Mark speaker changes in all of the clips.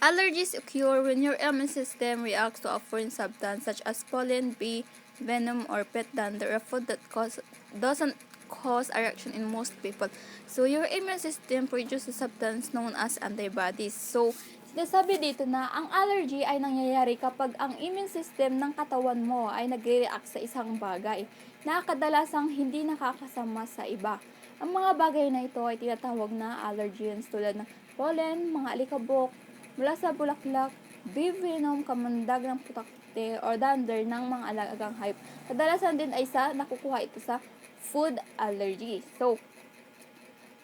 Speaker 1: Allergies occur when your immune system reacts to a foreign substance such as pollen, bee, venom, or pet dander, a food that doesn't cause a reaction in most people. So, your immune system produces a substance known as antibodies. So, sinasabi dito na ang allergy ay nangyayari kapag ang immune system ng katawan mo ay nagre-react sa isang bagay na kadalasang hindi nakakasama sa iba. Ang mga bagay na ito ay tinatawag na allergens tulad ng pollen, mga alikabok, mula sa bulaklak, bee venom, kamandag ng putakte, or dander ng mga alagang hayop. Kadalasan din ay nakukuha ito sa food allergy. So,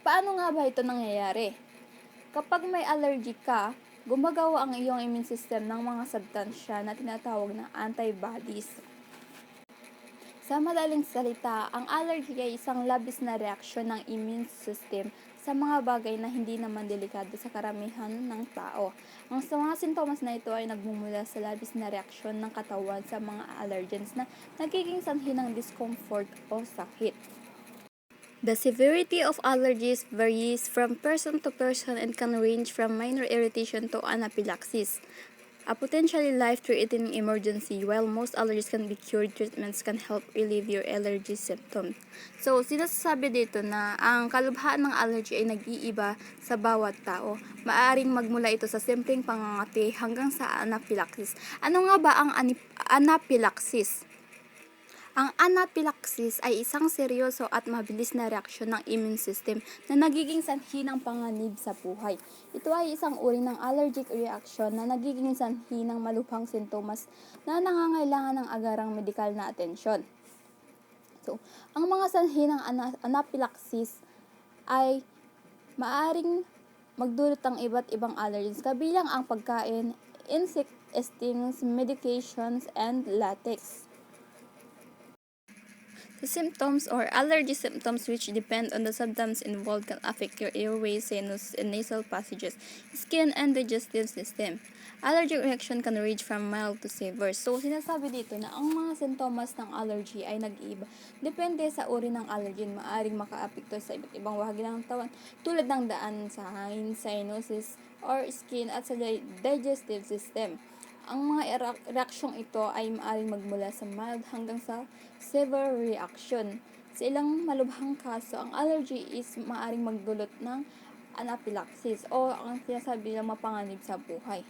Speaker 1: paano nga ba ito nangyayari? Kapag may allergy ka, gumagawa ang iyong immune system ng mga substansya na tinatawag na antibodies. Sa madaling salita, ang allergy ay isang labis na reaksyon ng immune system sa mga bagay na hindi naman delikado sa karamihan ng tao. Ang mga sintomas na ito ay nagmumula sa labis na reaksyon ng katawan sa mga allergens na nagiging sanhi ng discomfort o sakit. The severity of allergies varies from person to person and can range from minor irritation to anaphylaxis, a potentially life-threatening emergency. While most allergies can be cured, treatments can help relieve your allergy symptoms. So, sinasabi dito na ang kalubhaan ng allergy ay nag-iiba sa bawat tao. Maaaring magmula ito sa simpleng pangangati hanggang sa anaphylaxis. Ano nga ba ang anaphylaxis? Ang anaphylaxis ay isang seryoso at mabilis na reaksyon ng immune system na nagiging sanhi ng panganib sa buhay. Ito ay isang uri ng allergic reaction na nagiging sanhi ng malubhang sintomas na nangangailangan ng agarang medikal na atensyon. So, ang mga sanhi ng anaphylaxis ay maaring magdulot ng iba't ibang allergens kabilang ang pagkain, insect stings, medications, and latex. The symptoms or allergy symptoms, which depend on the substance involved, can affect your airways, sinus, and nasal passages, skin, and digestive system. Allergic reaction can range from mild to severe. So, sinasabi dito na ang mga sintomas ng allergy ay nag-iiba. Depende sa uri ng allergen, maaring maka-apekto sa iba't ibang bahagi ng katawan tulad ng daan sa hangin, sinuses, or skin at sa digestive system. Ang mga reaksyong ito ay maaaring magmula sa mild hanggang sa severe reaction. Sa ilang malubhang kaso, ang allergy is maaaring magdulot ng anaphylaxis o ang sinasabi ng mapanganib sa buhay.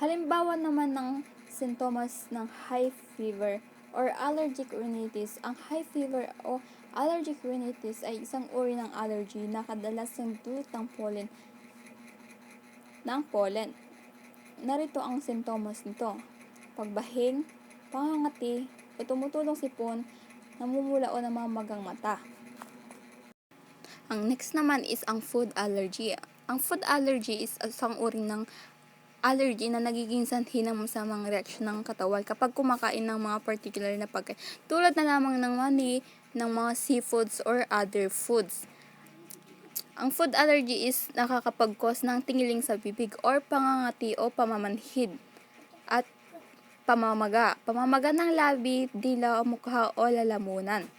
Speaker 1: Halimbawa naman ng sintomas ng high fever or allergic rhinitis. Ang high fever o allergic rhinitis ay isang uri ng allergy na kadalasang dulot ng pollen. Narito ang sintomas nito: pagbahing, pangangati, o tumutulong sipon, namumula o namamagang mata. Ang next naman is ang food allergy. Ang food allergy is isang uri ng allergy na nagiging sanhi ng masamang reaksyon ng katawan kapag kumakain ng mga particular na pagkain, tulad na lamang ng mani, ng mga seafoods or other foods. Ang food allergy is nakakapag-cause ng tingiling sa bibig or pangangati o pamamanhid at pamamaga ng labi, dila o mukha o lalamunan.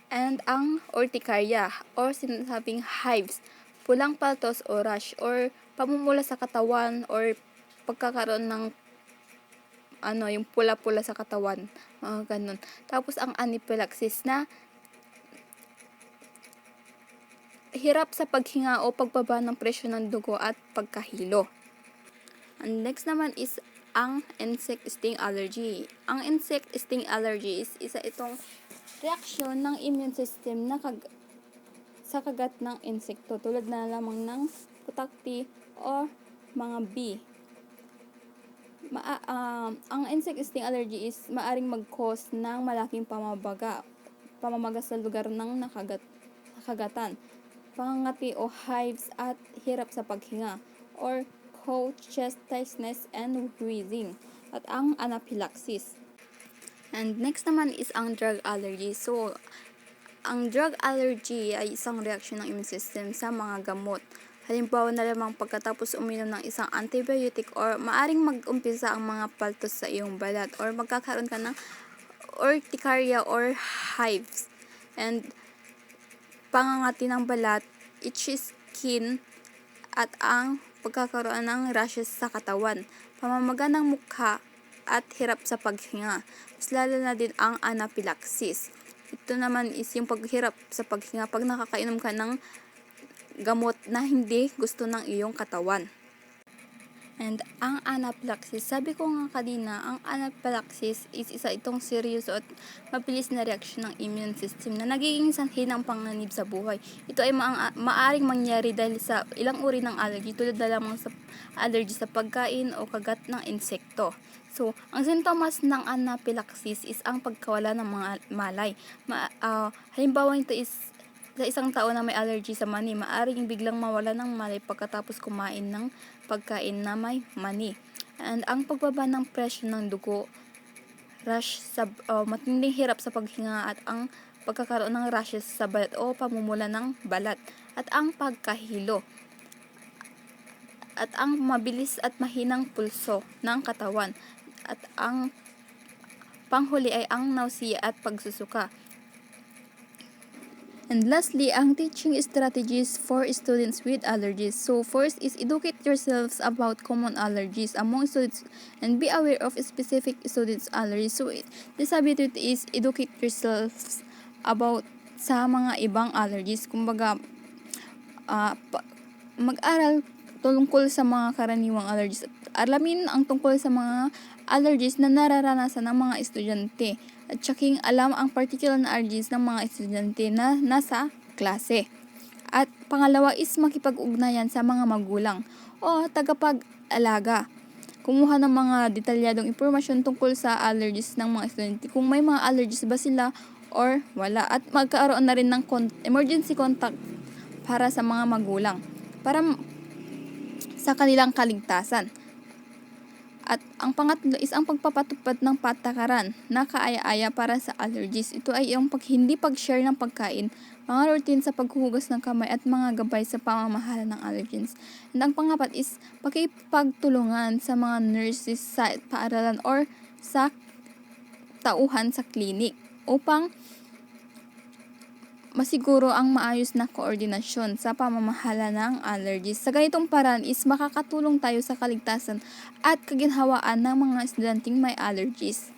Speaker 1: And ang urticaria or sinasabing hives, pulang paltos o rash or pamumula sa katawan or pagkakaroon ng yung pula-pula sa katawan, mga ganun. Tapos ang anaphylaxis na hirap sa paghinga o pagbaba ng presyon ng dugo at pagkahilo. And next naman is ang insect sting allergy. Ang insect sting allergy is isa itong reaksyon ng immune system na sa kagat ng insekto tulad na lamang ng putakti o mga bee. Ang insect sting allergy is maaring mag-cause ng malaking pamamaga sa lugar ng nakagatan, pangangati o hives at hirap sa paghinga, or cold, chest tightness, and wheezing, at ang anaphylaxis. And next naman is ang drug allergy. So, ang drug allergy ay isang reaksyon ng immune system sa mga gamot. Halimbawa na lamang pagkatapos uminom ng isang antibiotic or maaring mag-umpisa ang mga paltos sa iyong balat or magkakaroon ka ng urticaria or hives and pangangati ng balat, itchy skin, at ang pagkakaroon ng rashes sa katawan, pamamaga ng mukha, at hirap sa paghinga. Mas lalo na din ang anaphylaxis. Ito naman is yung paghirap sa paghinga pag nakakainom ka ng gamot na hindi gusto ng iyong katawan. And ang anaphylaxis, sabi ko nga kanina, ang anaphylaxis is isa itong seryoso at mabilis na reaksyon ng immune system na nagiging sanhi ng panganib sa buhay. Ito ay maaring mangyari dahil sa ilang uri ng allergy tulad na lamang sa allergy sa pagkain o kagat ng insekto. So, ang sintomas ng anaphylaxis is ang pagkawala ng mga malay. Halimbawa nito is sa isang tao na may allergy sa mani, maaaring biglang mawala ng malay pagkatapos kumain ng pagkain na may mani. And ang pagbaba ng presyon ng dugo, matinding hirap sa paghinga at ang pagkakaroon ng rashes sa balat o pamumula ng balat at ang pagkahilo at ang mabilis at mahinang pulso ng katawan at ang panghuli ay ang nausea at pagsusuka. And lastly, ang teaching strategies for students with allergies. So first is educate yourselves about common allergies among students and be aware of specific students' allergies. So the subject is educate yourselves about sa mga ibang allergies. Kumbaga, mag-aral tungkol sa mga karaniwang allergies. Alamin ang tungkol sa mga allergies na nararanasan ng mga estudyante at tsaking alam ang particular na allergies ng mga estudyante na nasa klase. At pangalawa is makipag-ugnayan sa mga magulang o tagapag-alaga. Kumuha ng mga detalyadong impormasyon tungkol sa allergies ng mga estudyante. Kung may mga allergies ba sila or wala. At magkaroon na rin ng emergency contact para sa mga magulang. Para sa kanilang kaligtasan. At ang pangatlo is ang pagpapatupad ng patakaran na kaaya-aya para sa allergies. Ito ay yung hindi pag-share ng pagkain, mga routine sa paghuhugas ng kamay at mga gabay sa pamamahala ng allergens. And ang pangapat is pakipagtulungan sa mga nurses sa paaralan or sa tauhan sa klinik upang masiguro ang maayos na koordinasyon sa pamamahala ng allergies. Sa ganitong paraan is makakatulong tayo sa kaligtasan at kaginhawaan ng mga estudyanteng may allergies.